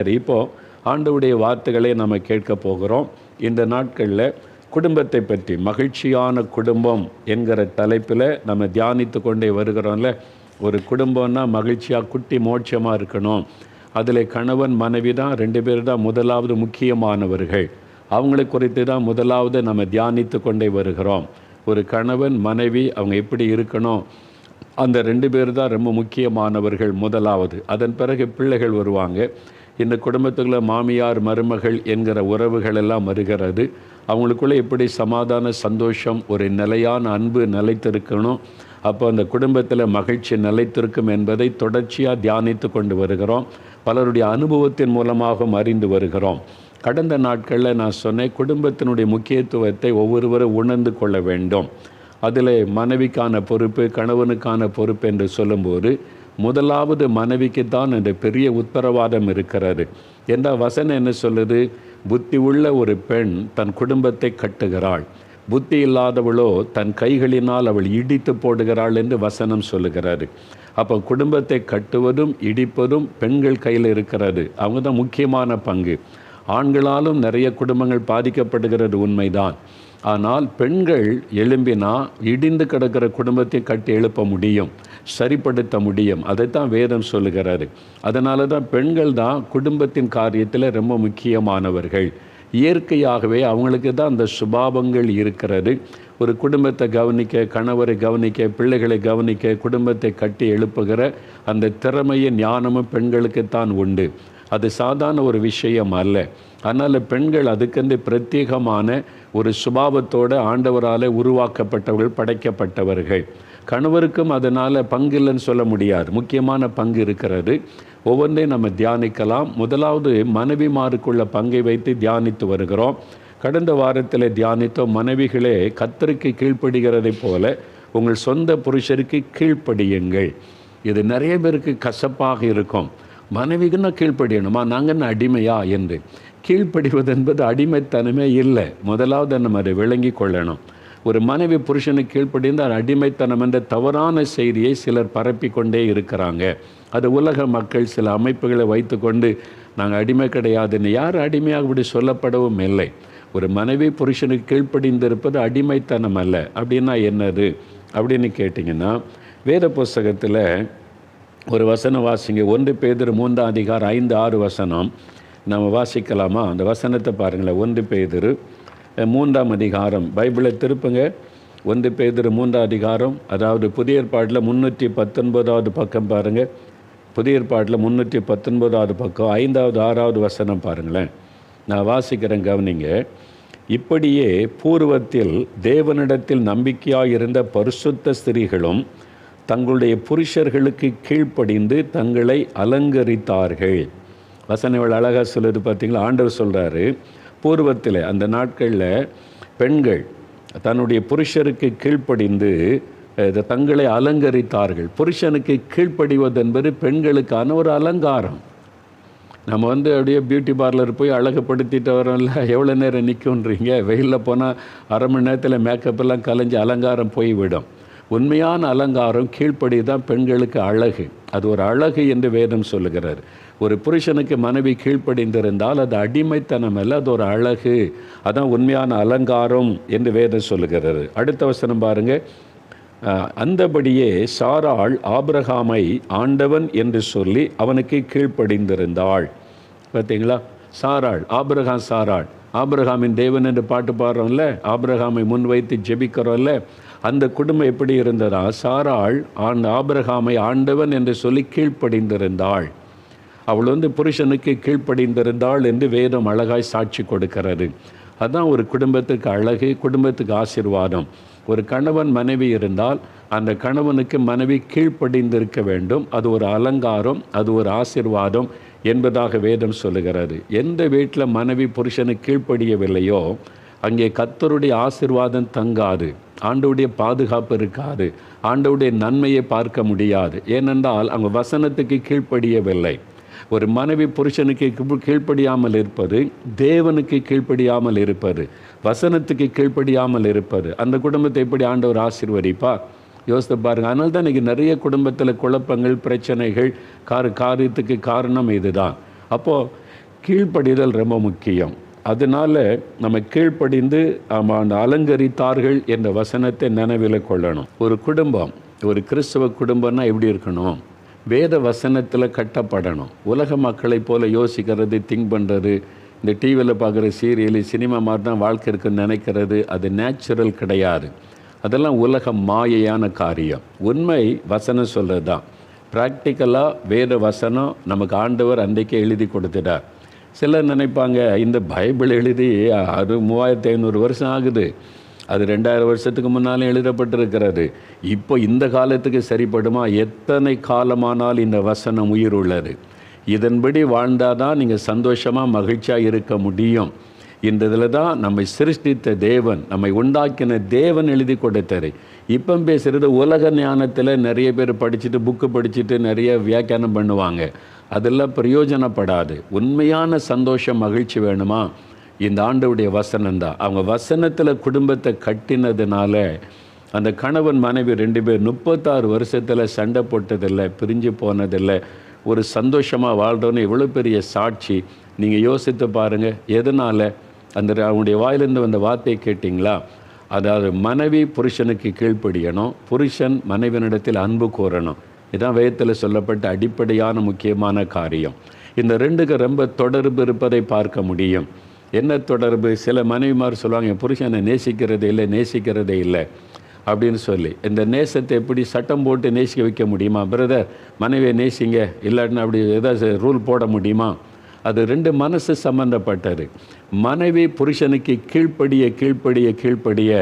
சரி, இப்போ ஆண்டவருடைய வார்த்தைகளை நம்ம கேட்க போகிறோம். இந்த நாட்களில் குடும்பத்தை பற்றி மகிழ்ச்சியான குடும்பம் என்கிற தலைப்பில் நம்ம தியானித்து கொண்டே வருகிறோம்ல. ஒரு குடும்பம்னா மகிழ்ச்சியாக குட்டி மோட்சமாக இருக்கணும். அதில் கணவன் மனைவி தான் 2 பேர் தான் முதலாவது முக்கியமானவர்கள். அவங்களை குறித்து தான் முதலாவது நம்ம தியானித்து கொண்டே வருகிறோம். ஒரு கணவன் மனைவி அவங்க எப்படி இருக்கணும், அந்த 2 பேர் தான் ரொம்ப முக்கியமானவர்கள் முதலாவது. அதன் பிறகு பிள்ளைகள் வருவாங்க. இந்த குடும்பத்துக்குள்ள மாமியார் மருமகள் என்கிற உறவுகள் எல்லாம் வருகிறது. அவங்களுக்குள்ளே எப்படி சமாதான சந்தோஷம் ஒரு நிலையான அன்பு நிலைத்திருக்கணும், அப்போ அந்த குடும்பத்தில் மகிழ்ச்சி நிலைத்திருக்கும் என்பதை தொடர்ச்சியாக தியானித்து கொண்டு வருகிறோம். பலருடைய அனுபவத்தின் மூலமாகவும் அறிந்து வருகிறோம். கடந்த நாட்களில் நான் சொன்னேன், குடும்பத்தினுடைய முக்கியத்துவத்தை ஒவ்வொருவரும் உணர்ந்து கொள்ள வேண்டும். அதில் மனைவிக்கான பொறுப்பு கணவனுக்கான பொறுப்பு என்று சொல்லும்போது முதலாவது மனைவிக்கு தான் அந்த பெரிய உத்தரவாதம் இருக்கிறது. என்ற வசனம் என்ன சொல்லுது? புத்தி உள்ள ஒரு பெண் தன் குடும்பத்தை கட்டுகிறாள், புத்தி இல்லாதவளோ தன் கைகளினால் அவள் இடித்து போடுகிறாள் என்று வசனம் சொல்லுகிறாரு. அப்போ குடும்பத்தை கட்டுவதும் இடிப்பதும் பெண்கள் கையில் இருக்கிறது. அவங்க தான் முக்கியமான பங்கு. ஆண்களாலும் நிறைய குடும்பங்கள் பாதிக்கப்படுகிறது உண்மைதான். ஆனால் பெண்கள் எழும்பினா இடிந்து கிடக்கிற குடும்பத்தை கட்டி எழுப்ப முடியும், சரிப்படுத்த முடியும். அதைத்தான் வேதம் சொல்லுகிறாரு. அதனால தான் பெண்கள் தான் குடும்பத்தின் காரியத்தில் ரொம்ப முக்கியமானவர்கள். இயற்கையாகவே அவங்களுக்கு தான் அந்த சுபாவங்கள் இருக்கிறது. ஒரு குடும்பத்தை கவனிக்க, கணவரை கவனிக்க, பிள்ளைகளை கவனிக்க, குடும்பத்தை கட்டி எழுப்புகிற அந்த திறமையும் ஞானமும் பெண்களுக்குத்தான் உண்டு. அது சாதாரண ஒரு விஷயம் அல்ல. அதனால் பெண்கள் அதுக்கென்று பிரத்யேகமான ஒரு சுபாவத்தோடு ஆண்டவரால் உருவாக்கப்பட்டவர்கள், படைக்கப்பட்டவர்கள். கணவருக்கும் அதனால் பங்கு இல்லைன்னு சொல்ல முடியாது, முக்கியமான பங்கு இருக்கிறது. ஒவ்வொன்றையும் நம்ம தியானிக்கலாம். முதலாவது மனைவிமாருக்குள்ள பங்கை வைத்து தியானித்து வருகிறோம். கடந்த வாரத்தில் தியானித்தோம், மனைவிகளே கர்த்தருக்கு கீழ்ப்படுகிறதை போல உங்கள் சொந்த புருஷருக்கு கீழ்ப்படியுங்கள். இது நிறைய பேருக்கு கசப்பாக இருக்கும். மனைவிக்குன்னா கீழ்ப்படியணுமா, நாங்கள் என்ன அடிமையா என்று. கீழ்ப்படிவது என்பது அடிமைத்தனமே இல்லை. முதலாவது நம்ம அதை விளங்கி கொள்ளணும். ஒரு மனைவி புருஷனுக்கு கீழ்ப்படிந்தால் அடிமைத்தனம் என்ற தவறான செய்தியை சிலர் பரப்பி கொண்டே இருக்கிறாங்க. அது உலக மக்கள் சில அமைப்புகளை வைத்து கொண்டு நாங்கள் அடிமை கிடையாதுன்னு. யார் அடிமையாக இப்படி சொல்லப்படவும் இல்லை. ஒரு மனைவி புருஷனுக்கு கீழ்ப்படிந்திருப்பது அடிமைத்தனம் அல்ல. அப்படின்னா என்னது அப்படின்னு கேட்டிங்கன்னா, வேத புஸ்தகத்தில் ஒரு வசனம் வாசிங்க. 1 பேதுரு 3:5-6 நம்ம வாசிக்கலாமா? அந்த வசனத்தை பாருங்களேன். 1 பேதுரு 3 பைபிளை திருப்புங்க. 1 பேதுரு 3, அதாவது புதிய ஏற்பாட்டில் 319 பக்கம் பாருங்கள். புதிய ஏற்பாட்டில் 319 பக்கம் 5, 6 வசனம் பாருங்களேன். நான் வாசிக்கிறேன், கவனிங்க. இப்படியே பூர்வத்தில் தேவனிடத்தில் நம்பிக்கையாயிருந்த பரிசுத்த ஸ்திரீகளும் தங்களுடைய புருஷர்களுக்கு கீழ்ப்படிந்து தங்களை அலங்கரித்தார்கள். வசனங்கள் அழகாக சொல்லுது பார்த்தீங்களா? ஆண்டவர் சொல்கிறாரு, பூர்வத்தில் அந்த நாட்களில் பெண்கள் தன்னுடைய புருஷருக்கு கீழ்ப்படிந்து தங்களை அலங்கரித்தார்கள். புருஷனுக்கு கீழ்ப்படிவது என்பது பெண்களுக்கான ஒரு அலங்காரம். நம்ம அப்படியே பியூட்டி பார்லர் போய் அழகுப்படுத்திட்டு வரோம்ல, எவ்வளோ நேரம் நிற்குன்றீங்க? வெயிலில் போனால் அரை மணி நேரத்தில் மேக்கப்பெல்லாம் கலைஞ்சி அலங்காரம் போய்விடும். உண்மையான அலங்காரம் கீழ்ப்படி தான் பெண்களுக்கு அழகு. அது ஒரு அழகு என்று வேதம் சொல்லுகிறார். ஒரு புருஷனுக்கு மனைவி கீழ்ப்படிந்திருந்தால் அது அடிமைத்தனம் அல்ல, அது ஒரு அழகு. அதான் உண்மையான அலங்காரம் என்று வேதம் சொல்லுகிறார். அடுத்த வசனம் பாருங்க. அந்தபடியே சாராள் ஆபிரகாமை ஆண்டவன் என்று சொல்லி அவனுக்கு கீழ்ப்படிந்திருந்தாள். பார்த்தீங்களா? சாராள், சாராள், ஆபிரகாமின் தேவன் என்று பாட்டு பாடுறோம்ல, ஆபிரகாமை முன்வைத்து ஜெபிக்கிறோம்ல, அந்த குடும்பம் எப்படி இருந்ததா? சாராள் ஆபிரகாமை ஆண்டவன் என்று சொல்லி கீழ்ப்படிந்திருந்தாள். அவள் புருஷனுக்கு கீழ்ப்படிந்திருந்தாள் என்று வேதம் அழகாய் சாட்சி கொடுக்கிறது. அதுதான் ஒரு குடும்பத்துக்கு அழகு, குடும்பத்துக்கு ஆசீர்வாதம். ஒரு கணவன் மனைவி இருந்தால் அந்த கணவனுக்கு மனைவி கீழ்ப்படிந்திருக்க வேண்டும். அது ஒரு அலங்காரம், அது ஒரு ஆசீர்வாதம் என்பதாக வேதம் சொல்லுகிறது. எந்த வீட்டில் மனைவி புருஷனுக்கு கீழ்ப்படியவில்லையோ அங்கே கர்த்தருடைய ஆசீர்வாதம் தங்காது, ஆண்டவருடைய பாதுகாப்பு இருக்காது, ஆண்டவருடைய நன்மையை பார்க்க முடியாது. ஏனென்றால் அவங்க வசனத்துக்கு கீழ்ப்படியவில்லை. ஒரு மனைவி புருஷனுக்கு கீழ்ப்படியாமல் இருப்பது, தேவனுக்கு கீழ்ப்படியாமல் இருப்பது, வசனத்துக்கு கீழ்ப்படியாமல் இருப்பது, அந்த குடும்பத்தை எப்படி ஆண்டவர் ஆசீர்வதிப்பார்? யோசித்து பாருங்கள். அதனால தான் இன்றைக்கி நிறைய குடும்பத்தில் குழப்பங்கள், பிரச்சனைகள், காரியத்துக்கு காரணம் இதுதான். அப்போது கீழ்ப்படிதல் ரொம்ப முக்கியம். அதனால நம்ம கீழ்ப்படிந்து அந்த அலங்கரித்தார்கள் என்ற வசனத்தை நினைவில் கொள்ளணும். ஒரு குடும்பம், ஒரு கிறிஸ்தவ குடும்பம்னா எப்படி இருக்கணும்? வேத வசனத்தில் கட்டப்படணும். உலக மக்களைப் போல யோசிக்கிறது, திங்க் பண்ணுறது, இந்த டிவியில் பார்க்குற சீரியலு, சினிமா மாதிரி தான் வாழ்க்கை இருக்குன்னு நினைக்கிறது, அது நேச்சுரல் கிடையாது. அதெல்லாம் உலக மாயையான காரியம். உண்மை வசனம் சொல்கிறது தான். ப்ராக்டிக்கலாக வேத வசனம் நமக்கு ஆண்டவர் அன்றைக்கே எழுதி கொடுத்துட்டார். சிலர் நினைப்பாங்க, இந்த பைபிள் எழுதி 3500 வருஷம் ஆகுது, அது 2000 வருஷத்துக்கு முன்னாலே எழுதப்பட்டிருக்கிறது, இப்போ இந்த காலத்துக்கு சரிப்படுமா? எத்தனை காலமானால் இந்த வசனம் உயிர் உள்ளது. இதன்படி வாழ்ந்தால் தான் நீங்கள் சந்தோஷமாக மகிழ்ச்சியாக இருக்க முடியும். இந்த இதில் தான் நம்மை சிருஷ்டித்த தேவன், நம்மை உண்டாக்கின தேவன் எழுதி கொடுத்தாரு. இப்போ பேசுகிறது உலக ஞானத்தில் நிறைய பேர் படிச்சுட்டு, புக்கு படிச்சுட்டு நிறைய வியாக்கியானம் பண்ணுவாங்க. அதெல்லாம் பிரயோஜனப்படாது. உண்மையான சந்தோஷம், மகிழ்ச்சி வேணுமா? இந்த ஆண்டவருடைய வசனம் தான். அவங்க வசனத்தில் குடும்பத்தை கட்டினதுனால அந்த கணவன் மனைவி 2 பேர் 36 வருஷத்தில் சண்டை போட்டதில்லை, பிரிஞ்சு போனதில்லை, ஒரு சந்தோஷமாக வாழ்கிறோன்னு எவ்வளோ பெரிய சாட்சி. நீங்கள் யோசித்து பாருங்கள். எதனால்? அவங்களுடைய வாயிலிருந்து வந்த வார்த்தையை கேட்டிங்களா? அதாவது மனைவி புருஷனுக்கு கீழ்ப்படியணும், புருஷன் மனைவினிடத்தில் அன்பு கூறணும். இதுதான் வேதத்தில் சொல்லப்பட்ட அடிப்படையான முக்கியமான காரியம். இந்த 2க்கு ரொம்ப தொடர்பு இருப்பதை பார்க்க முடியும். என்ன தொடர்பு? சில மனைவிமார் சொல்லுவாங்க, என் புருஷனை நேசிக்கிறதே இல்லை அப்படின்னு சொல்லி. இந்த நேசத்தை எப்படி சட்டம் போட்டு நேசிக்க வைக்க முடியுமா? பிரதர், மனைவியை நேசிங்க, இல்லாட்டினா அப்படி ஏதாவது ரூல் போட முடியுமா? அது 2 மனசு சம்பந்தப்பட்டது. மனைவி புருஷனுக்கு கீழ்ப்படிய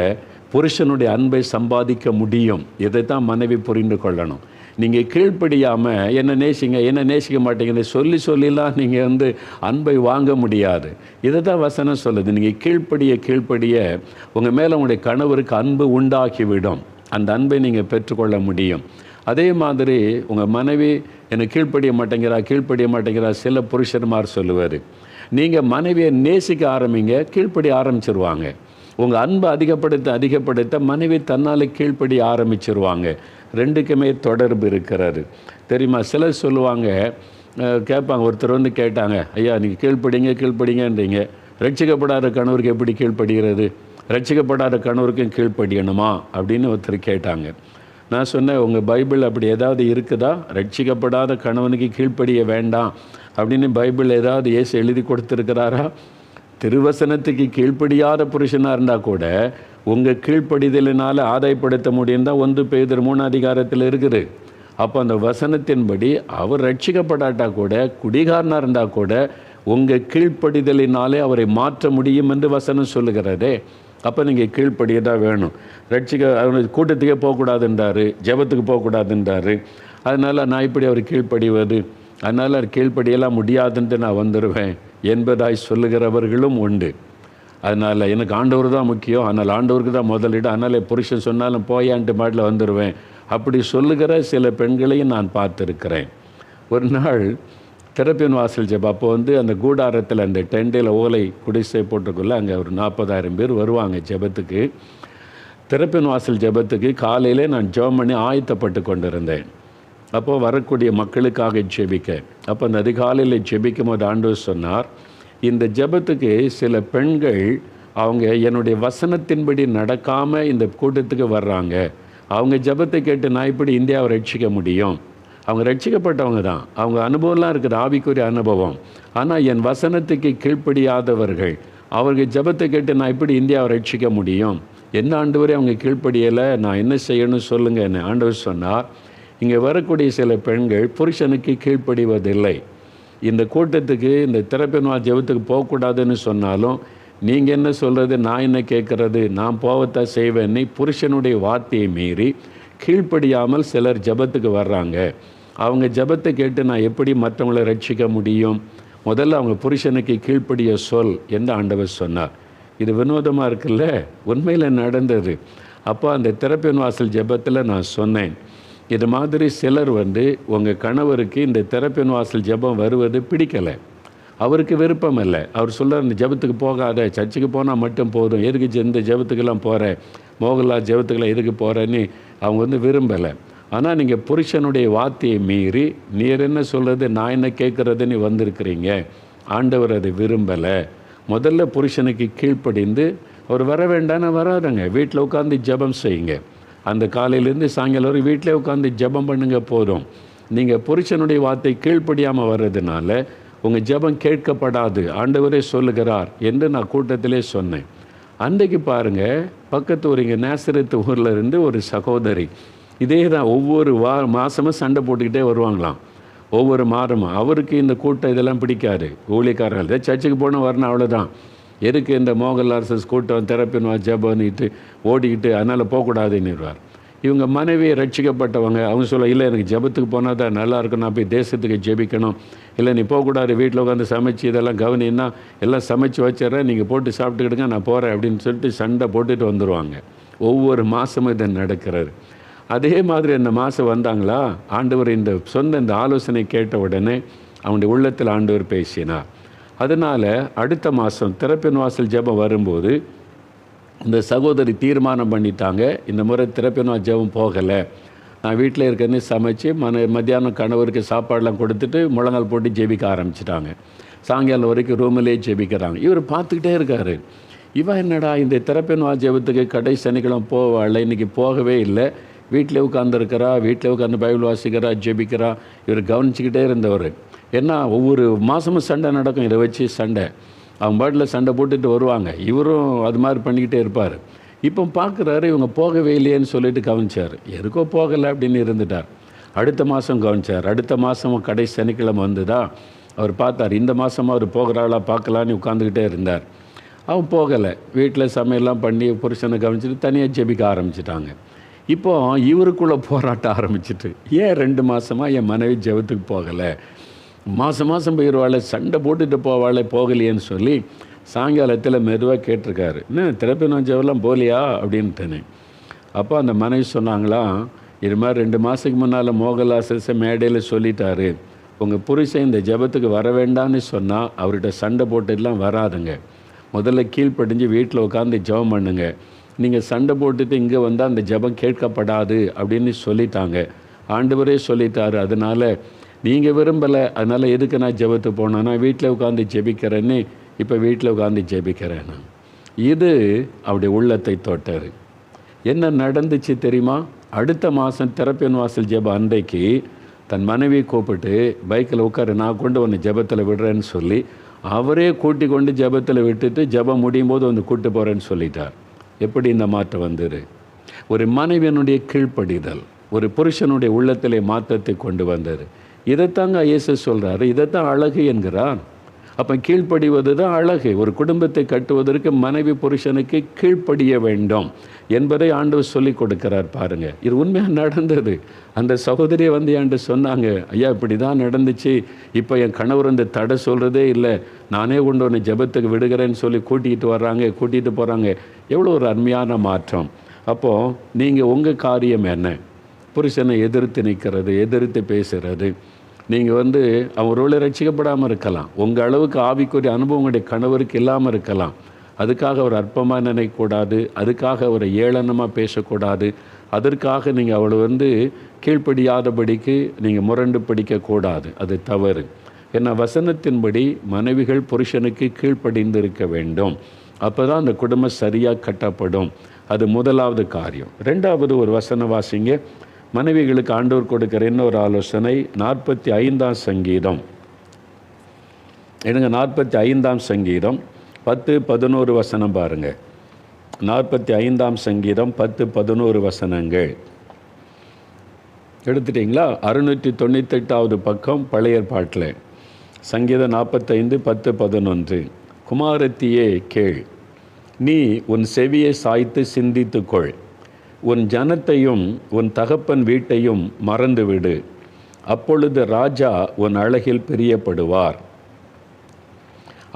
புருஷனுடைய அன்பை சம்பாதிக்க முடியும். இதை தான் மனைவி புரிந்து கொள்ளணும். நீங்கள் கீழ்ப்படியாமல் என்ன நேசிக்க மாட்டீங்கன்னு சொல்லிலாம் நீங்கள் அன்பை வாங்க முடியாது. இதை தான் வசனம் சொல்லுது. நீங்கள் கீழ்ப்படிய உங்கள் மேலே உங்களுடைய கணவருக்கு அன்பு உண்டாக்கிவிடும். அந்த அன்பை நீங்கள் பெற்றுக்கொள்ள முடியும். அதே மாதிரி உங்கள் மனைவி என்னை கீழ்ப்படிய மாட்டேங்கிறா சில புருஷன்மார் சொல்லுவார். நீங்கள் மனைவியை நேசிக்க ஆரம்பிங்க, கீழ்ப்படிய ஆரம்பிச்சிருவாங்க. உங்கள் அன்பை அதிகப்படுத்த மனைவி தன்னால் கீழ்ப்படிய ஆரம்பிச்சிருவாங்க. 2க்குமே தொடர்பு இருக்கிறாரு தெரியுமா? சிலர் சொல்லுவாங்க, கேட்பாங்க, ஒருத்தர் கேட்டாங்க, ஐயா நீங்கள் கீழ்ப்படிங்கன்றீங்க, ரட்சிக்கப்படாத கணவருக்கு எப்படி கீழ்ப்படுகிறது? ரட்சிக்கப்படாத கணவருக்கும் கீழ்ப்படியணுமா அப்படின்னு ஒருத்தர் கேட்டாங்க. நான் சொன்னேன், உங்கள் பைபிள் அப்படி ஏதாவது இருக்குதா? ரட்சிக்கப்படாத கணவனுக்கு கீழ்ப்படிய வேண்டாம் அப்படின்னு பைபிள் ஏதாவது இயேசு எழுதி கொடுத்துருக்கிறாரா? திருவசனத்துக்கு கீழ்ப்படியாத புருஷனாக இருந்தால் கூட உங்கள் கீழ்ப்படிதலினால் ஆதாயப்படுத்த முடியும் தான் 1 பேதுரு 3 அதிகாரத்தில் இருக்குது. அப்போ அந்த வசனத்தின்படி அவர் ரட்சிக்கப்படாட்டா கூட, குடிகாரனாக இருந்தால் கூட உங்கள் கீழ்ப்படிதலினாலே அவரை மாற்ற முடியும் என்று வசனம் சொல்லுகிறதே. அப்போ நீங்கள் கீழ்ப்படிய தான் வேணும். அவர் கூட்டத்துக்கே போகக்கூடாதுன்றாரு, ஜெபத்துக்கு போகக்கூடாதுன்றாரு. அதனால் நான் இப்படி அவர் கீழ்ப்படிவது, அதனால் அவர் கீழ்ப்படியெல்லாம் முடியாதுன்ட்டு நான் வந்துடுவேன் என்பதாய் சொல்லுகிறவர்களும் உண்டு. அதனால் எனக்கு ஆண்டவர் தான் முக்கியம், அதனால் ஆண்டவருக்கு தான் முதலிடம், அதனால் புருஷன் சொன்னாலும் போயான்ட்டு மாட்டில் வந்துடுவேன் அப்படி சொல்லுகிற சில பெண்களையும் நான் பார்த்துருக்கிறேன். ஒரு நாள் திறப்பின் வாசல் ஜெபம், அப்போ அந்த கூடாரத்தில் அந்த டெண்டில் ஓலை குடிசை போட்டுக்குள்ளே அங்கே ஒரு 40,000 பேர் வருவாங்க ஜெபத்துக்கு. திறப்பின் வாசல் ஜெபத்துக்கு காலையிலே நான் ஜெபம் பண்ணி ஆயத்தப்பட்டு கொண்டிருந்தேன். அப்போது வரக்கூடிய மக்களுக்காக ஜெபிக்க, அப்போ அந்த அதிகாலையில் ஜெபிக்கும் போது ஆண்டவர் சொன்னார், இந்த ஜெபத்துக்கு சில பெண்கள் அவங்க என்னுடைய வசனத்தின்படி நடக்காமல் இந்த கூட்டத்துக்கு வர்றாங்க. அவங்க ஜெபத்தை கேட்டு நான் இப்படி இந்தியாவை ரட்சிக்க முடியும்? அவங்க ரட்சிக்கப்பட்டவங்க தான், அவங்க அனுபவம்லாம் இருக்குது, ஆவிக்குரிய அனுபவம். ஆனால் என் வசனத்துக்கு கீழ்ப்படியாதவர்கள், அவர்கள் ஜெபத்தை கேட்டு நான் இப்படி இந்தியாவை ரட்சிக்க முடியும்? என்ன ஆண்டவரே அவங்க கீழ்ப்படியலை, நான் என்ன செய்யணும் சொல்லுங்கள் என்ன? ஆண்டவர் சொன்னார், இங்கே வரக்கூடிய சில பெண்கள் புருஷனுக்கு கீழ்ப்படிவதில்லை. இந்த கூட்டத்துக்கு, இந்த திறப்பின் ஜெபத்துக்கு போகக்கூடாதுன்னு சொன்னாலும் நீங்கள் என்ன சொல்கிறது, நான் என்ன கேட்குறது, நான் போகத்தான் செய்வேன். நீ புருஷனுடைய வார்த்தையை மீறி கீழ்ப்படியாமல் சிலர் ஜெபத்துக்கு வர்றாங்க. அவங்க ஜெபத்தை கேட்டு நான் எப்படி மற்றவங்களை ரட்சிக்க முடியும்? முதல்ல அவங்க புருஷனுக்கு கீழ்ப்படிய சொல் என்று ஆண்டவர் சொன்னார். இது வினோதமாக இருக்குல்ல, உண்மையில் நடந்தது. அப்போ அந்த திறப்பின் வாசல் ஜெபத்தில் நான் சொன்னேன், இது மாதிரி சிலர் உங்கள் கணவருக்கு இந்த திறப்பின் வாசல் ஜெபம் வருவது பிடிக்கலை, அவருக்கு விருப்பம் இல்லை. அவர் சொல்கிறார், இந்த ஜெபத்துக்கு போகாத, சர்ச்சுக்கு போனால் மட்டும் போதும், எதுக்கு இந்த ஜெபத்துக்கெல்லாம் போகிறேன், மோகன்லால் ஜெபத்துக்கெல்லாம் எதுக்கு போகிறேன்னு அவங்க விரும்பலை. ஆனால் நீங்கள் புருஷனுடைய வார்த்தையை மீறி நீர் என்ன சொல்கிறது, நான் என்ன கேட்குறதுன்னு வந்திருக்கிறீங்க. ஆண்டவர் அதை விரும்பலை. முதல்ல புருஷனுக்கு கீழ்ப்படிந்து அவர் வர வேண்டான்னு வராதுங்க. வீட்டில் உட்காந்து ஜெபம் செய்யுங்க. அந்த காலையிலேருந்து சாயங்காலம் வரை வீட்டிலே உட்காந்து ஜெபம் பண்ணுங்க போதும். நீங்கள் புருஷனுடைய வார்த்தை கீழ்ப்படியாமல் வர்றதுனால உங்கள் ஜெபம் கேட்கப்படாது ஆண்டவரே சொல்லுகிறார் என்று நான் கூட்டத்திலே சொன்னேன். அன்றைக்கு பாருங்கள், பக்கத்து ஊர் இங்கே நேசரத்து ஊரில் இருந்து ஒரு சகோதரி இதே தான் ஒவ்வொரு மாதமும் சண்டை போட்டுக்கிட்டே வருவாங்களாம். ஒவ்வொரு மாதமும் அவருக்கு இந்த கூட்டம் இதெல்லாம் பிடிக்காது. ஊழியக்காரர்கள் சர்ச்சுக்கு போனால் வரணும், அவ்வளோதான். எதுக்கு இந்த மோகன்லால்ஸ் கூட்டம் திறப்பின்வா ஜெபம்னிட்டு ஓடிக்கிட்டு அதனால் போகக்கூடாதுன்னுவார். இவங்க மனைவி ரட்சிக்கப்பட்டவங்க. அவங்க சொல்ல, இல்லை எனக்கு ஜெபத்துக்கு போனால் தான் நல்லாயிருக்கும், நான் போய் தேசத்துக்கு ஜெபிக்கணும். இல்லை நீ போகக்கூடாது, வீட்டில் உட்காந்து சமைச்சு இதெல்லாம் கவனின்னா எல்லாம் சமைச்சு வச்சிட்றேன், நீங்கள் போட்டு சாப்பிட்டுக்கிடுங்க, நான் போகிறேன் அப்படின்னு சொல்லிட்டு சண்டை போட்டுட்டு வந்துடுவாங்க. ஒவ்வொரு மாதமும் இது நடக்கிறது. அதே மாதிரி அந்த மாதம் வந்தாங்களா, ஆண்டவர் இந்த சொன்ன இந்த ஆலோசனை கேட்ட உடனே அவனுடைய உள்ளத்தில் ஆண்டவர் பேசினார். அதனால் அடுத்த மாதம் திறப்பின் வாசல் ஜெபம் வரும்போது இந்த சகோதரி தீர்மானம் பண்ணிட்டாங்க, இந்த முறை திறப்பின் வாசல் ஜெபம் போகலை, நான் வீட்டில் இருக்கிறேன்னு சமைச்சு மத்தியானம் கணவருக்கு சாப்பாடெலாம் கொடுத்துட்டு முழங்கால் போட்டு ஜெபிக்க ஆரம்பிச்சிட்டாங்க. சாயங்காலம் வரைக்கும் ரூமிலேயே ஜெபிக்கிறாங்க. இவர் பார்த்துக்கிட்டே இருக்கார். இவன் என்னடா இந்த திறப்பின் வாசல் ஜெபத்துக்கு கடைசி சனிக்கிழமை போவாள், இன்றைக்கி போகவே இல்லை, வீட்டில் உட்காந்துருக்கிறா, வீட்டில் உட்காந்து பைபிள் வாசிக்கிறா, ஜெபிக்கிறா. இவர் கவனிச்சிக்கிட்டே இருந்தவர். ஏன்னா ஒவ்வொரு மாதமும் சண்டை நடக்கும், இதை வச்சு சண்டை. அவங்க பாட்டில் சண்டை போட்டுட்டு வருவாங்க, இவரும் அது மாதிரி பண்ணிக்கிட்டே இருப்பார். இப்போ பார்க்குறாரு, இவங்க போகவே இல்லையேன்னு சொல்லிட்டு கவனிச்சார். எதுக்கோ போகலை அப்படின்னு இருந்துட்டார். அடுத்த மாதம் கவனிச்சார். அடுத்த மாதம் கடைசி சனிக்கிழமை வந்துதா, அவர் பார்த்தார், இந்த மாதமாக அவர் போகிறாளா பார்க்கலான்னு உட்காந்துக்கிட்டே இருந்தார். அவன் போகலை. வீட்டில் சமையல்லாம் பண்ணி புருஷனை கவனிச்சுட்டு தனியாக ஜெபிக்க ஆரம்பிச்சிட்டாங்க. இப்போது இவருக்குள்ளே போராட்டம் ஆரம்பிச்சிட்டு, ஏன் 2 மாதமாக என் மனைவி ஜெபத்துக்கு போகலை, மாதம் போயிடுவாளே, சண்டை போட்டுட்டு போவாளே, போகலையேன்னு சொல்லி சாயங்காலத்தில் மெதுவாக கேட்டிருக்காரு. என்ன திறப்பின் ஜெபம்லாம் போகலையா அப்படின்ட்டுன்னு. அப்போ அந்த மனைவி சொன்னாங்களாம், இது மாதிரி 2 மாதத்துக்கு முன்னால் மோகன்லால்ஸை மேடையில் சொல்லிட்டாரு, உங்கள் புருஷன் இந்த ஜெபத்துக்கு வர வேண்டான்னு சொன்னால் அவர்கிட்ட சண்டை போட்டுலாம் வராதுங்க, முதல்ல கீழ்ப்படிஞ்சு வீட்டில் உட்காந்து ஜெபம் பண்ணுங்க, நீங்கள் சண்டை போட்டுட்டு இங்கே வந்தால் அந்த ஜெபம் கேட்கப்படாது அப்படின்னு சொல்லிட்டாங்க, ஆண்டவரே சொல்லிட்டாரு. அதனால் நீங்கள் விரும்பலை, அதனால் எதுக்கு நான் ஜெபத்துக்கு போனேன், நான் வீட்டில் உட்காந்து ஜெபிக்கிறேன்னு இப்போ வீட்டில் உட்காந்து ஜெபிக்கிறேன் நான். இது அவருடைய உள்ளத்தை தொட்டார். என்ன நடந்துச்சு தெரியுமா? அடுத்த மாதம் திறப்பின் வாசல் ஜெபம் அன்றைக்கு தன் மனைவியை கூப்பிட்டு பைக்கில் உட்காரு, நான் கொண்டு உன்னை ஜெபத்தில் விடுறேன்னு சொல்லி அவரே கூட்டி கொண்டு ஜெபத்தில் விட்டுட்டு ஜெபம் முடியும் போது வந்து கூப்பிட்டு போகிறேன்னு சொல்லிட்டார். எப்படி இந்த மாற்றம் வந்தது? ஒரு மனைவியனுடைய கீழ்ப்படிதல் ஒரு புருஷனுடைய உள்ளத்திலே மாற்றத்தை கொண்டு வந்தது. இதைத்தாங்க இயேசு சொல்கிறாரு, இதைத்தான் அழகு என்கிறார். அப்போ கீழ்ப்படிவது தான் அழகு. ஒரு குடும்பத்தை கட்டுவதற்கு மனைவி புருஷனுக்கு கீழ்ப்படிய வேண்டும் என்பதை ஆண்டவர் சொல்லி கொடுக்கிறார். பாருங்கள், இது உண்மையாக நடந்தது. அந்த சகோதரியை வந்து என்கிட்ட சொன்னாங்க, ஐயா இப்படி தான் நடந்துச்சு, இப்போ என் கணவர் இந்த தடை சொல்கிறதே இல்லை, நானே கொண்டு ஒன்று ஜெபத்துக்கு விடுகிறேன்னு சொல்லி கூட்டிகிட்டு போகிறாங்க. எவ்வளோ ஒரு அருமையான மாற்றம். அப்போது நீங்கள் உங்கள் காரியம் என்ன? புருஷனை எதிர்த்து நிற்கிறது, எதிர்த்து பேசுகிறது. நீங்கள் வந்து அவரோடு ரட்சிக்கப்படாமல் இருக்கலாம், உங்கள் அளவுக்கு ஆவிக்குரிய அனுபவம் உங்களுடைய கணவருக்கு இல்லாமல் இருக்கலாம். அதுக்காக அவர் அற்பமாக நினைக்கக்கூடாது, அதுக்காக அவரை ஏளனமாக பேசக்கூடாது, அதற்காக நீங்கள் அவளை வந்து கீழ்ப்படியாதபடிக்கு நீங்கள் முரண்டு பிடிக்கக்கூடாது. அது தவறு. ஏன்னா வசனத்தின்படி மனைவிகள் புருஷனுக்கு கீழ்ப்படிந்து இருக்க வேண்டும். அப்போ தான் அந்த குடும்பம் சரியாக கட்டப்படும். அது முதலாவது காரியம். 2வது ஒரு வசனம் வாசிங்க. மனைவிகளுக்கு ஆண்டவர் கொடுக்கிற இன்னொரு ஆலோசனை 45ஆம் சங்கீதம் எடுங்க. 45ஆம் சங்கீதம் 10-11 வசனம் பாருங்கள். 45ஆம் சங்கீதம் 10-11 வசனங்கள் எடுத்துட்டிங்களா? 698வது பக்கம் பழைய ஏற்பாட்டில் சங்கீதம் 45 10-11. குமாரத்தியே கேள், நீ உன் செவியை சாய்த்து சிந்தித்துக்கொள், உன் ஜனத்தையும் உன் தகப்பன் வீட்டையும் மறந்துவிடு, அப்பொழுது ராஜா உன் அழகில் பிரியப்படுவார்.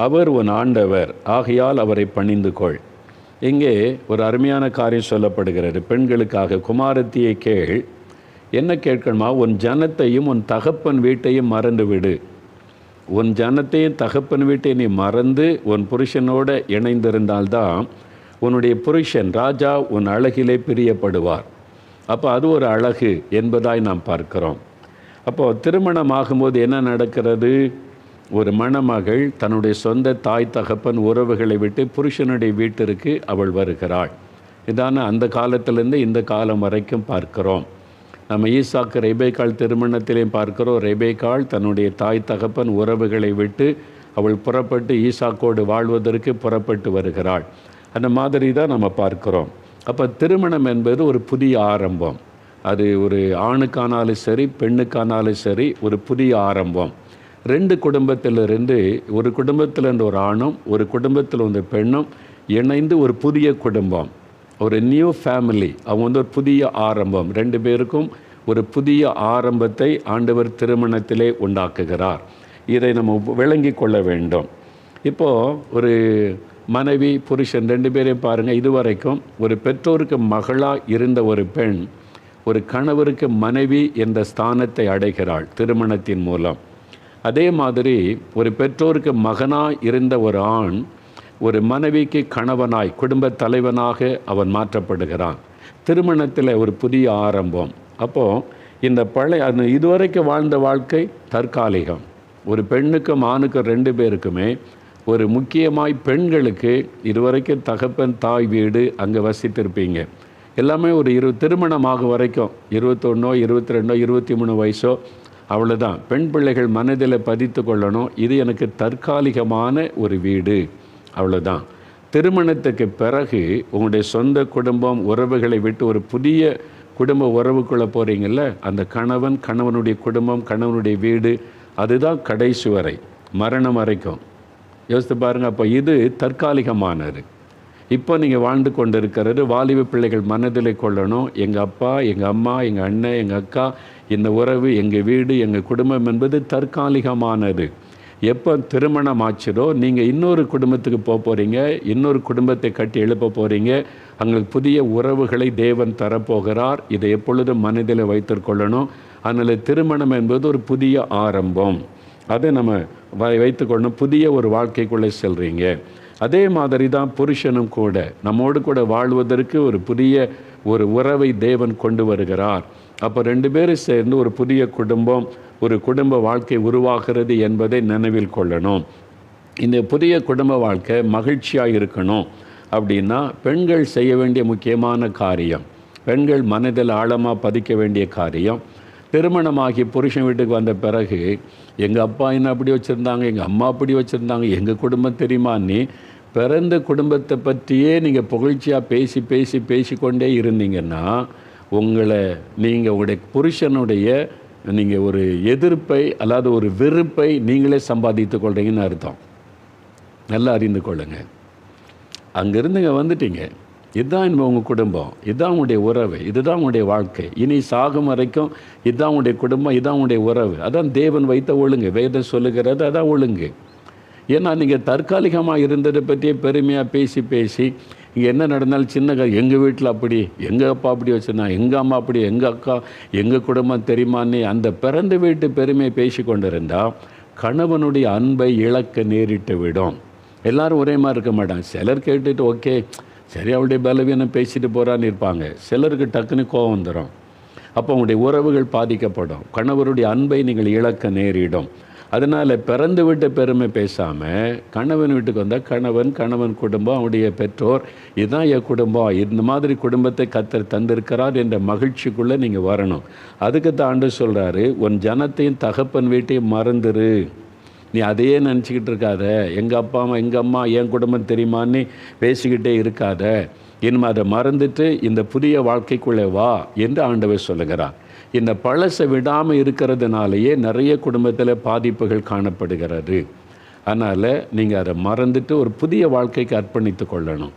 அவர் உன் ஆண்டவர், ஆகையால் அவரை பணிந்து கொள். இங்கே ஒரு அருமையான காரியம் சொல்லப்படுகிறது பெண்களுக்காக. குமாரத்தியை கேள், என்ன கேட்கணுமா? உன் ஜனத்தையும் உன் தகப்பன் வீட்டையும் மறந்துவிடு. உன் ஜனத்தையும் தகப்பன் வீட்டை நீ மறந்து உன் புருஷனோடு இணைந்திருந்தால்தான் உன்னுடைய புருஷன் ராஜா உன் அழகிலே பிரியப்படுவார். அப்போ அது ஒரு அழகு என்பதாய் நாம் பார்க்கிறோம். அப்போது திருமணம் ஆகும்போது என்ன நடக்கிறது? ஒரு மணமகள் தன்னுடைய சொந்த தாய் தகப்பன் உறவுகளை விட்டு புருஷனுடைய வீட்டிற்கு அவள் வருகிறாள். இதான அந்த காலத்திலேருந்து இந்த காலம் வரைக்கும் பார்க்கிறோம். நம்ம ஈசாக்கு ரெபேக்காள் திருமணத்திலையும் பார்க்கிறோம். ரெபேக்காள் தன்னுடைய தாய் தகப்பன் உறவுகளை விட்டு அவள் புறப்பட்டு ஈசாக்கோடு வாழ்வதற்கு புறப்பட்டு வருகிறாள். அந்த மாதிரி தான் நம்ம பார்க்கிறோம். அப்போ திருமணம் என்பது ஒரு புதிய ஆரம்பம். அது ஒரு ஆணுக்கானாலும் சரி பெண்ணுக்கானாலும் சரி ஒரு புதிய ஆரம்பம். 2 குடும்பத்திலிருந்து, ஒரு குடும்பத்திலிருந்து ஒரு ஆணும் ஒரு குடும்பத்தில் ஒரு பெண்ணும் இணைந்து ஒரு புதிய குடும்பம், ஒரு நியூ ஃபேமிலி. அவங்க ஒரு புதிய ஆரம்பம். 2 பேருக்கும் ஒரு புதிய ஆரம்பத்தை ஆண்டவர் திருமணத்திலே உண்டாக்குகிறார். இதை நம்ம விளங்கி கொள்ள வேண்டும். இப்போது ஒரு மனைவி புருஷன் 2 பேரையும் பாருங்கள். இதுவரைக்கும் ஒரு பெற்றோருக்கு மகளாக இருந்த ஒரு பெண் ஒரு கணவருக்கு மனைவி என்ற ஸ்தானத்தை அடைகிறாள் திருமணத்தின் மூலம். அதே மாதிரி ஒரு பெற்றோருக்கு மகனாய் இருந்த ஒரு ஆண் ஒரு மனைவிக்கு கணவனாய் குடும்ப தலைவனாக அவன் மாற்றப்படுகிறான். திருமணத்தில் ஒரு புதிய ஆரம்பம். அப்போது இந்த இதுவரைக்கும் வாழ்ந்த வாழ்க்கை தற்காலிகம். ஒரு பெண்ணுக்கும் ஆணுக்கும் 2 பேருக்குமே ஒரு முக்கியமாய் பெண்களுக்கு இதுவரைக்கும் தகப்பன் தாய் வீடு அங்கே வசித்திருப்பீங்க. எல்லாமே ஒரு திருமணமாக வரைக்கும் 21, 22, 23 வயசோ அவ்வளோதான். பெண் பிள்ளைகள் மனதில் பதித்து கொள்ளணும், இது எனக்கு தற்காலிகமான ஒரு வீடு, அவ்வளோதான். திருமணத்துக்கு பிறகு உங்களுடைய சொந்த குடும்பம் உறவுகளை விட்டு ஒரு புதிய குடும்ப உறவுக்குள்ளே போகிறீங்கள்ல, அந்த கணவனுடைய குடும்பம், கணவனுடைய வீடு, அதுதான் கடைசி வரை, மரணம் வரைக்கும். யோசித்து பாருங்கள். அப்போ இது தற்காலிகமானது. இப்போ நீங்கள் வாழ்ந்து கொண்டு இருக்கிறது வாலிப பிள்ளைகள் மனதில் கொள்ளணும், எங்கள் அப்பா, எங்கள் அம்மா, எங்கள் அண்ணன், எங்கள் அக்கா, இந்த உறவு, எங்கள் வீடு, எங்கள் குடும்பம் என்பது தற்காலிகமானது. எப்போ திருமணம் ஆச்சுதோ நீங்கள் இன்னொரு குடும்பத்துக்கு போகிறீங்க, இன்னொரு குடும்பத்தை கட்டி எழுப்ப போகிறீங்க. அங்களுக்கு புதிய உறவுகளை தேவன் தரப்போகிறார். இதை எப்பொழுதும் மனதில் வைத்துக்கொள்ளணும். அதனால் திருமணம் என்பது ஒரு புதிய ஆரம்பம். அதை நம்ம வைத்துக்கொள்ளணும். புதிய ஒரு வாழ்க்கைக்குள்ளே செல்கிறீங்க. அதே மாதிரி தான் புருஷனும் கூட நம்மோடு கூட வாழ்வதற்கு ஒரு புதிய ஒரு உறவை தேவன் கொண்டு வருகிறார். அப்போ 2 பேரும் சேர்ந்து ஒரு புதிய குடும்பம், ஒரு குடும்ப வாழ்க்கை உருவாகிறது என்பதை நினைவில் கொள்ளணும். இந்த புதிய குடும்ப வாழ்க்கை மகிழ்ச்சியாக இருக்கணும் அப்படின்னா பெண்கள் செய்ய வேண்டிய முக்கியமான காரியம், பெண்கள் மனதில் ஆழமாக பதிக்க வேண்டிய காரியம், திருமணமாகி புருஷன் வீட்டுக்கு வந்த பிறகு எங்கள் அப்பா என்ன அப்படி வச்சுருந்தாங்க, எங்கள் அம்மா அப்படி வச்சுருந்தாங்க, எங்கள் குடும்பம் தெரியுமா, நீ பிறந்த குடும்பத்தை பற்றியே நீங்கள் புகழ்ச்சியாக பேசிக்கொண்டே இருந்தீங்கன்னா நீங்கள் உங்களுடைய புருஷனுடைய நீங்கள் ஒரு எதிர்ப்பை அல்லது ஒரு வெறுப்பை நீங்களே சம்பாதித்து கொள்றீங்கன்னு அர்த்தம். நல்லா அறிந்து கொள்ளுங்க. அங்கேருந்து இங்கே வந்துட்டீங்க. இதுதான் உங்கள் குடும்பம், இதுதான் உங்களுடைய உறவு, இதுதான் உங்களுடைய வாழ்க்கை. இனி சாகும் வரைக்கும் இதுதான் உங்களுடைய குடும்பம், இதுதான் உங்களுடைய உறவு. அதான் தேவன் வைத்த ஒழுங்கு. வேதம் சொல்லுகிறது அதான் ஒழுங்கு. ஏன்னா நீங்கள் தற்காலிகமாக இருந்ததை பற்றியே பெருமையாக பேசி இங்கே என்ன நடந்தாலும் சின்ன எங்கள் வீட்டில் அப்படி, எங்கள் அப்பா அப்படி வச்சுருந்தாங்க, எங்கள் அம்மா அப்படி, எங்கள் அக்கா, எங்கள் குடும்பம் தெரியுமான்னு அந்த பிறந்த வீட்டு பெருமையை பேசி கொண்டு இருந்தால் கணவனுடைய அன்பை இழக்க நேரிட்டு விடும். எல்லோரும் ஒரே மாதிரி இருக்க மாட்டாங்க. சிலர் கேட்டுட்டு ஓகே சரி அவளுடைய பலவீனம் பேசிட்டு போகிறான்னு இருப்பாங்க. சிலருக்கு டக்குன்னு கோபம் வந்துடும். அப்போ உங்களுடைய உறவுகள் பாதிக்கப்படும். கணவருடைய அன்பை நீங்கள் இழக்க நேரிடும். அதனால் பிறந்து விட்ட பெருமை பேசாமல் கணவன் வீட்டுக்கு வந்தால் கணவன் குடும்பம், அவனுடைய பெற்றோர், இதுதான் என் குடும்பம், இந்த மாதிரி குடும்பத்தை கர்த்தர் தந்திருக்கிறார் என்ற மகிழ்ச்சிக்குள்ளே நீங்கள் வரணும். அதுக்கு தான் ஆண்டவர் சொல்கிறாரு, உன் ஜனத்தையும் தகப்பன் வீட்டையும் மறந்துரு. நீ அதையே நினச்சிக்கிட்டு இருக்காத. எங்கள் அப்பா அம்மா, எங்கள் அம்மா, என் குடும்பம் தெரியுமான்னு பேசிக்கிட்டே இருக்காத. இனிமே அதை மறந்துட்டு இந்த புதிய வாழ்க்கைக்குள்ளே வா என்று ஆண்டவர் சொல்லுகிறார். இந்த பழசை விடாமல் இருக்கிறதுனாலேயே நிறைய குடும்பத்தில் பாதிப்புகள் காணப்படுகிறது. அதனால் நீங்கள் அதை மறந்துட்டு ஒரு புதிய வாழ்க்கைக்கு அர்ப்பணித்து கொள்ளணும்.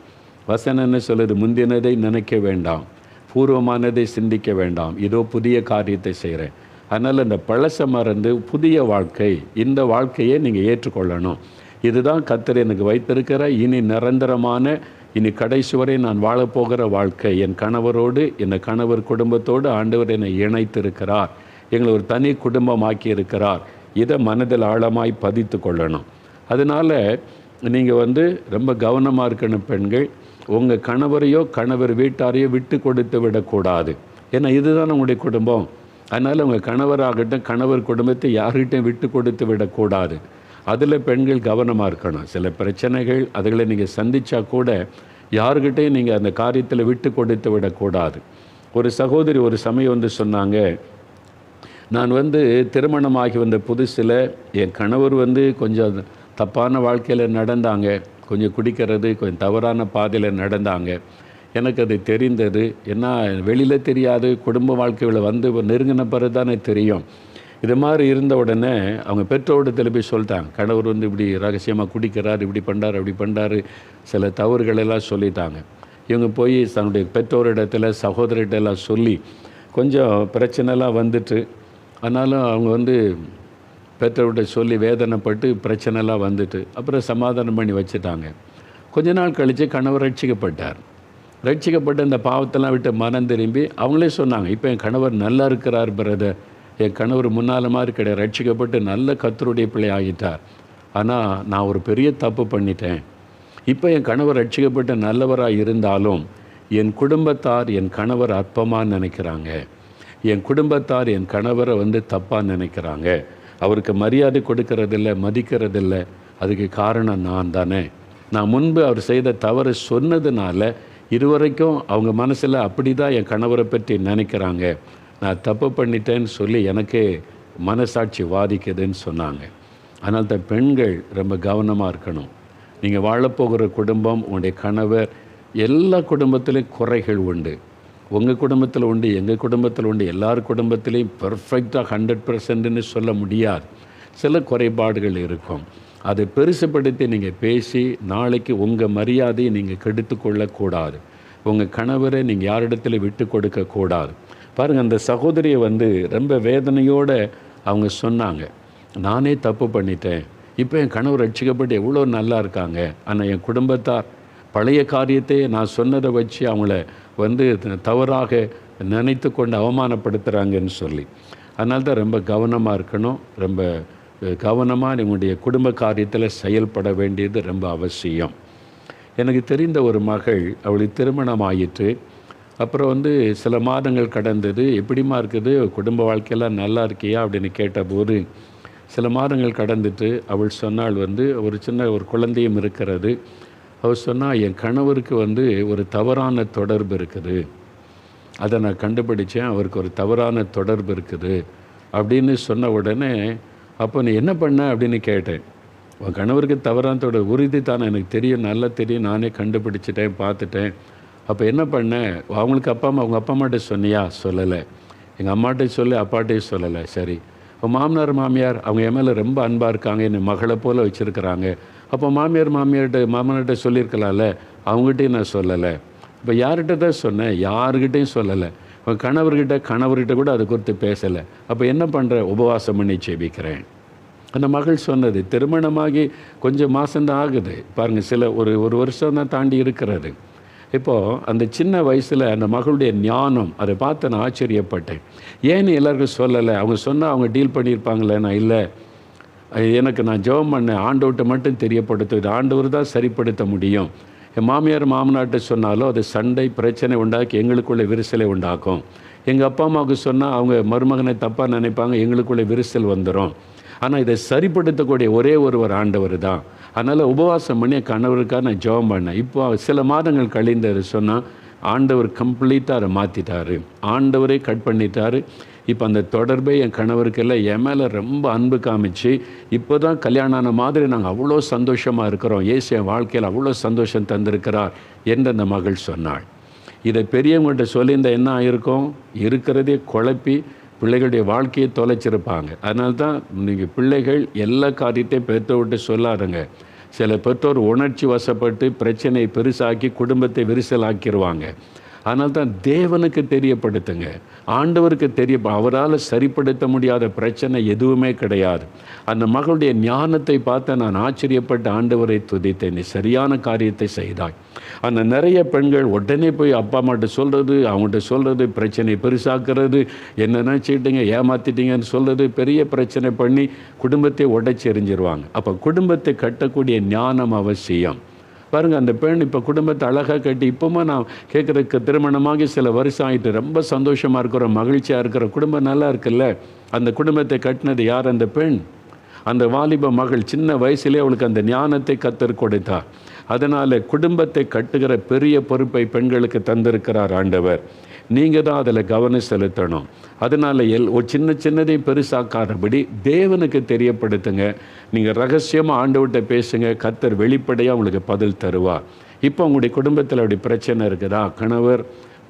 வசனம் என்ன சொல்லுது? முந்தினதை நினைக்க வேண்டாம், பூர்வமானதை சிந்திக்க வேண்டாம், இதோ புதிய காரியத்தை செய்கிறேன். அதனால் இந்த பழசை மறந்து புதிய வாழ்க்கை, இந்த வாழ்க்கையை நீங்கள் ஏற்றுக்கொள்ளணும். இதுதான் கர்த்தர் எனக்கு வைத்திருக்கிற இனி நிரந்தரமான, இனி கடைசி வரை நான் வாழப்போகிற வாழ்க்கை. என் கணவரோடு, என் கணவர் குடும்பத்தோடு ஆண்டவர் என்னை இணைத்திருக்கிறார், எங்களை ஒரு தனி குடும்பமாக்கி இருக்கிறார். இதை மனதில் ஆழமாய் பதித்து கொள்ளணும். அதனால் நீங்கள் ரொம்ப கவனமாக இருக்கணும். பெண்கள் உங்கள் கணவரையோ கணவர் வீட்டாரையோ விட்டு கொடுத்து விடக்கூடாது. ஏன்னா இதுதான் உங்களுடைய குடும்பம். அதனால் உங்கள் கணவராகட்டும், கணவர் குடும்பத்தை யார்கிட்டையும் விட்டு கொடுத்து விடக்கூடாது. அதில் பெண்கள் கவனமாக இருக்கணும். சில பிரச்சனைகள் அதுகளை நீங்கள் சந்தித்தா கூட யாருக்கிட்டையும் நீங்கள் அந்த காரியத்தில் விட்டு கொடுத்து விடக்கூடாது. ஒரு சகோதரி ஒரு சமயம் சொன்னாங்க, நான் திருமணமாகி வந்த புதுசில் என் கணவர் கொஞ்சம் தப்பான வாழ்க்கையில் நடந்தாங்க, கொஞ்சம் குடிக்கிறது, கொஞ்சம் தவறான பாதையில் நடந்தாங்க. எனக்கு அது தெரிந்தது. ஏன்னா வெளியில் தெரியாது, குடும்ப வாழ்க்கையில் நெருங்கின பிறகு தானே தெரியும். இது மாதிரி இருந்த உடனே அவங்க பெற்றோரிடத்தில் போய் சொல்லிட்டாங்க, கணவர் இப்படி ரகசியமாக குடிக்கிறார், இப்படி பண்ணுறார், அப்படி பண்ணுறாரு, சில தவறுகளெல்லாம் சொல்லிட்டாங்க. இவங்க போய் தன்னுடைய பெற்றோரிடத்தில் சகோதரிடெல்லாம் சொல்லி கொஞ்சம் பிரச்சனைலாம் வந்துட்டு, ஆனாலும் அவங்க பெற்றோர்கிட்ட சொல்லி வேதனைப்பட்டு பிரச்சனைலாம் வந்துட்டு அப்புறம் சமாதானம் பண்ணி வச்சுட்டாங்க. கொஞ்ச நாள் கழித்து கணவர் ரட்சிக்கப்பட்டார். ரட்சிக்கப்பட்டு இந்த பாவத்தெல்லாம் விட்டு மனம் திரும்பி அவங்களே சொன்னாங்க, இப்போ என் கணவர் நல்லா இருக்கிறார் பிரதர், என் கணவர் முன்னால் மாதிரி கிடையாது, ரட்சிக்கப்பட்டு நல்ல கர்த்தருடைய பிள்ளை ஆகிட்டார். ஆனால் நான் ஒரு பெரிய தப்பு பண்ணிட்டேன். இப்போ என் கணவர் ரட்சிக்கப்பட்டு நல்லவராக இருந்தாலும் என் குடும்பத்தார் என் கணவர் அற்பமாக நினைக்கிறாங்க, என் குடும்பத்தார் என் கணவரை தப்பாக நினைக்கிறாங்க, அவருக்கு மரியாதை கொடுக்கறதில்ல, மதிக்கிறதில்லை. அதுக்கு காரணம் நான் தானே. நான் முன்பு அவர் செய்த தவறு சொன்னதுனால இதுவரைக்கும் அவங்க மனசில் அப்படி தான் என் கணவரை பற்றி நினைக்கிறாங்க. நான் தப்பு பண்ணிட்டேன்னு சொல்லி எனக்கே மனசாட்சி வாதிக்குதுன்னு சொன்னாங்க. அதனால் தான் பெண்கள் ரொம்ப கவனமாக இருக்கணும். நீங்கள் வாழப்போகிற குடும்பம், உங்களுடைய கணவர், எல்லா குடும்பத்திலையும் குறைகள் உண்டு. உங்கள் குடும்பத்தில் உண்டு, எங்கள் குடும்பத்தில் உண்டு, எல்லார் குடும்பத்திலையும் பெர்ஃபெக்டாக 100%ன்னு சொல்ல முடியாது. சில குறைபாடுகள் இருக்கும். அதை பெருசுப்படுத்தி நீங்கள் பேசி நாளைக்கு உங்கள் மரியாதையை நீங்கள் கெடுத்து கொள்ளக்கூடாது. உங்கள் கணவரை நீங்கள் யாரிடத்துல விட்டு கொடுக்கக்கூடாது. பாருங்கள், அந்த சகோதரியை ரொம்ப வேதனையோடு அவங்க சொன்னாங்க, நானே தப்பு பண்ணிட்டேன், இப்போ என் கணவர் ரட்சிக்கப்பட்டு எவ்வளோ நல்லா இருக்காங்க, ஆனால் என் குடும்பத்தார் பழைய காரியத்தை நான் சொன்னதை வச்சு அவங்கள தவறாக நினைத்து கொண்டு அவமானப்படுத்துகிறாங்கன்னு சொல்லி. அதனால தான் ரொம்ப கவனமாக இருக்கணும். ரொம்ப கவனமாக உங்களுடைய குடும்ப காரியத்தில் செயல்பட வேண்டியது ரொம்ப அவசியம். எனக்கு தெரிந்த ஒரு மகள், அவளுக்கு திருமணம் ஆயிற்று. அப்புறம் சில மாதங்கள் கடந்தது. எப்படிமா இருக்குது குடும்ப வாழ்க்கையெல்லாம் நல்லா இருக்கியா அப்படின்னு கேட்டபோது, சில மாதங்கள் கடந்துட்டு அவள் சொன்னாள், ஒரு சின்ன ஒரு குழந்தையும் இருக்கிறது. அவர் சொன்னால், என் கணவருக்கு ஒரு தவறான தொடர்பு இருக்குது, அதை நான் கண்டுபிடிச்சேன், அவருக்கு ஒரு தவறான தொடர்பு இருக்குது அப்படின்னு சொன்ன உடனே, அப்போ நீ என்ன பண்ண அப்படின்னு கேட்டேன். உன் கணவருக்கு தவறான தொடர்பு உறுதி தானே, எனக்கு தெரியும், நல்லா தெரியும், நானே கண்டுபிடிச்சிட்டேன், பார்த்துட்டேன். அப்போ என்ன பண்ண, அவங்களுக்கு அவங்க அப்பா அம்மாட்ட சொன்னியா? சொல்லலை. எங்கள் அம்மாட்டே சொல்லி அப்பாட்டையும் சொல்லலை. சரி, மாமனார் மாமியார் அவங்க என் மேலே ரொம்ப அன்பாக இருக்காங்க, என்னை மகளை போல் வச்சுருக்கிறாங்க. அப்போ மாமனார்கிட்ட சொல்லியிருக்கலாம்ல, அவங்ககிட்டையும் நான் சொல்லலை. இப்போ யார்கிட்ட தான் சொன்னேன்? யாருக்கிட்டையும் சொல்லலை. கணவர்கிட்ட கூட அதை குறித்து பேசலை. அப்போ என்ன பண்ணுற? உபவாசம் பண்ணி ஜெபிக்கிறேன். அந்த மகள் சொன்னது, திருமணமாகி கொஞ்சம் மாதம்தான் ஆகுது பாருங்கள், ஒரு வருஷம் தான் தாண்டி இருக்கிறது. இப்போது அந்த சின்ன வயசில் அந்த மகளுடைய ஞானம், அதை பார்த்து நான் ஆச்சரியப்பட்டேன். ஏன்னு எல்லாருக்கும் சொல்லலை? அவங்க சொன்னால் அவங்க டீல் பண்ணியிருப்பாங்களே. நான் இல்லை, நான் ஜெபம் பண்ணேன், ஆண்டவர்கிட்ட மட்டும் தெரியப்படுத்துது, ஆண்டவர் தான் சரிப்படுத்த முடியும். என் மாமியார் மாமனார்கிட்ட சொன்னாலும் அது சண்டை பிரச்சனை உண்டாக்கி எங்களுக்குள்ளே விரிசலை உண்டாக்கும். எங்கள் அப்பா அம்மாவுக்கு சொன்னால் அவங்க மருமகனை தப்பாக நினைப்பாங்க, எங்களுக்குள்ளே விரிசல் வந்துடும். ஆனால் இதை சரிப்படுத்தக்கூடிய ஒரே ஒருவர் ஆண்டவர் தான். அதனால் உபவாசம் பண்ணி என் கணவருக்காக நான் ஜெபம் பண்ணேன். இப்போ சில மாதங்கள் கழிந்தது சொன்னால் ஆண்டவர் கம்ப்ளீட்டாக அதை மாற்றிட்டார், ஆண்டவரே கட் பண்ணிட்டார். இப்போ அந்த தொடர்பே என் கணவருக்கெல்லாம் என் மேலே ரொம்ப அன்பு காமிச்சு, இப்போ தான் கல்யாணம் ஆன மாதிரி நாங்கள் அவ்வளோ சந்தோஷமாக இருக்கிறோம், இயேசு என் வாழ்க்கையில் அவ்வளோ சந்தோஷம் தந்திருக்கிறார் என்று அந்த மகள் சொன்னாள். இதை பெரியவங்கள்ட்ட சொல்லியிருந்தால் என்ன ஆகிருக்கும்? இருக்கிறதே குழப்பி பிள்ளைகளுடைய வாழ்க்கையை தொலைச்சிருப்பாங்க. அதனால தான் நீங்கள் பிள்ளைகள் எல்லா காரியத்தையும் பெற்றோர்கிட்ட சொல்லாதுங்க. சில பெற்றோர் உணர்ச்சி வசப்பட்டு பிரச்சனையை பெருசாக்கி குடும்பத்தை விரிசலாக்கிடுவாங்க. அதனால தான் தேவனுக்கு தெரியப்படுத்துங்க, ஆண்டவருக்கு அவரால் சரிப்படுத்த முடியாத பிரச்சனை எதுவுமே கிடையாது. அந்த மகளுடைய ஞானத்தை பார்த்து நான் ஆச்சரியப்பட்ட ஆண்டவரை துதித்தேன், நீ சரியான காரியத்தை செய்தாய். அந்த நிறைய பெண்கள் உடனே போய் அப்பா அம்மாட்ட சொல்கிறது, அவங்கள்ட்ட சொல்கிறது, பிரச்சனையை பெருசாக்குறது, என்ன நினச்சிக்கிட்டீங்க, ஏமாற்றிட்டீங்கன்னு சொல்கிறது, பெரிய பிரச்சனை பண்ணி குடும்பத்தை உடைச்சி எறிஞ்சிருவாங்க. அப்போ குடும்பத்தை கட்டக்கூடிய ஞானம் அவசியம். பாருங்கள், அந்த பெண் இப்போ குடும்பத்தை அழகாக கட்டி, இப்போமா நான் கேட்குறதுக்கு திருமணமாகி சில வருஷம் ஆகிட்டு ரொம்ப சந்தோஷமாக இருக்கிற, மகிழ்ச்சியாக இருக்கிற குடும்பம் நல்லா இருக்குல்ல. அந்த குடும்பத்தை கட்டினது யார்? அந்த பெண். அந்த வாலிப மகள் சின்ன வயசுலேயே அவளுக்கு அந்த ஞானத்தை கத்தர் கொடுத்தார். அதனால் குடும்பத்தை கட்டுகிற பெரிய பொறுப்பை பெண்களுக்கு தந்திருக்கிறார் ஆண்டவர். நீங்கள் தான் அதில் கவனம் செலுத்தணும். அதனால் ஒரு சின்னதை பெருசாக்காதபடி தேவனுக்கு தெரியப்படுத்துங்க. நீங்கள் ரகசியமாக ஆண்டவர்கிட்ட பேசுங்க. கர்த்தர் வெளிப்படையாக உங்களுக்கு பதில் தருவார். இப்போ உங்களுடைய குடும்பத்தில் அப்படி பிரச்சனை இருக்குதா? கணவர்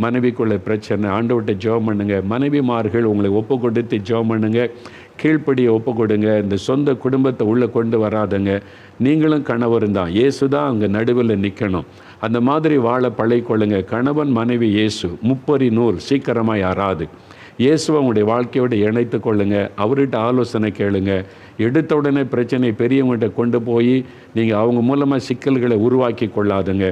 மனைவிக்குள்ள பிரச்சனை, ஆண்டவர்கிட்ட ஜெபம் பண்ணுங்க. மனைவிமார்கள் உங்களை ஒப்பு கொடுத்து ஜெபம் பண்ணுங்க. கீழ்ப்படியை ஒப்பு கொடுங்க. இந்த சொந்த குடும்பத்தை உள்ளே கொண்டு வராதுங்க. நீங்களும் கணவரும் தான், இயேசு தான் அங்கே நடுவில் நிற்கணும். அந்த மாதிரி வாழ பழகிக்கொள்ளுங்க. கணவன் மனைவி இயேசு, முப்பரி நூல் சீக்கிரமாக யாராது. இயேசுவை உங்களுடைய வாழ்க்கையோடு இணைத்து கொள்ளுங்க. அவர்கிட்ட ஆலோசனை கேளுங்க. எடுத்த உடனே பிரச்சனை பெரியவங்கள்ட்ட கொண்டு போய் நீங்கள் அவங்க மூலமாக சிக்கல்களை உருவாக்கி கொள்ளாதுங்க.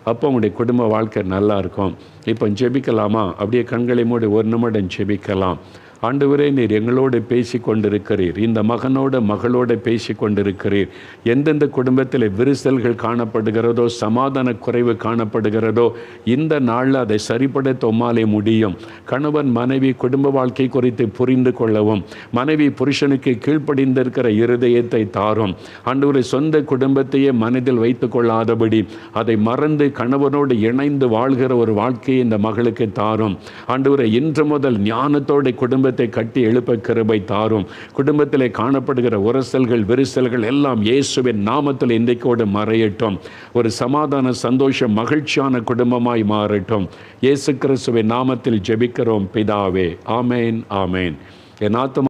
அப்போ உங்களுடைய குடும்ப வாழ்க்கை நல்லா இருக்கும். இப்போ ஜெபிக்கலாமா? அப்படியே கண்களை மூடி ஒரு நிமிடம் ஜெபிக்கலாம். ஆண்டவரே, நீர் எங்களோடு பேசி கொண்டிருக்கிறீர். இந்த மகளோடு பேசி கொண்டிருக்கிறீர். எந்தெந்த குடும்பத்தில் விரிசல்கள் காணப்படுகிறதோ, சமாதான குறைவு காணப்படுகிறதோ, இந்த நாளில் அதை சரிப்படுத்த உம்மாலே முடியும். கணவன் மனைவி குடும்ப வாழ்க்கை குறித்து புரிந்து கொள்ளவும், மனைவி புருஷனுக்கு கீழ்ப்படிந்திருக்கிற இருதயத்தை தாரும். ஆண்டவரே, சொந்த குடும்பத்தையே மனதில் வைத்து கொள்ளாதபடி அதை மறந்து கணவனோடு இணைந்து வாழ்கிற ஒரு வாழ்க்கையை இந்த மகளுக்கு தாரும். ஆண்டவரே, இன்று முதல் ஞானத்தோடு குடும்பத்தை கட்டி எழுப்ப கிருபை தாரும். குடும்பத்திலே காணப்படுகிற உரசல்கள் விரிசல்கள் எல்லாம் இயேசுவின் நாமத்தில் இன்றைக்கோடு மறையட்டும். ஒரு சமாதான சந்தோஷம் மகிழ்ச்சியான குடும்பமாய் மாறட்டும். இயேசு கிறிஸ்துவின் நாமத்தில் ஜெபிக்கிறோம் பிதாவே. ஆமேன், ஆமேன். என் ஆத்துமா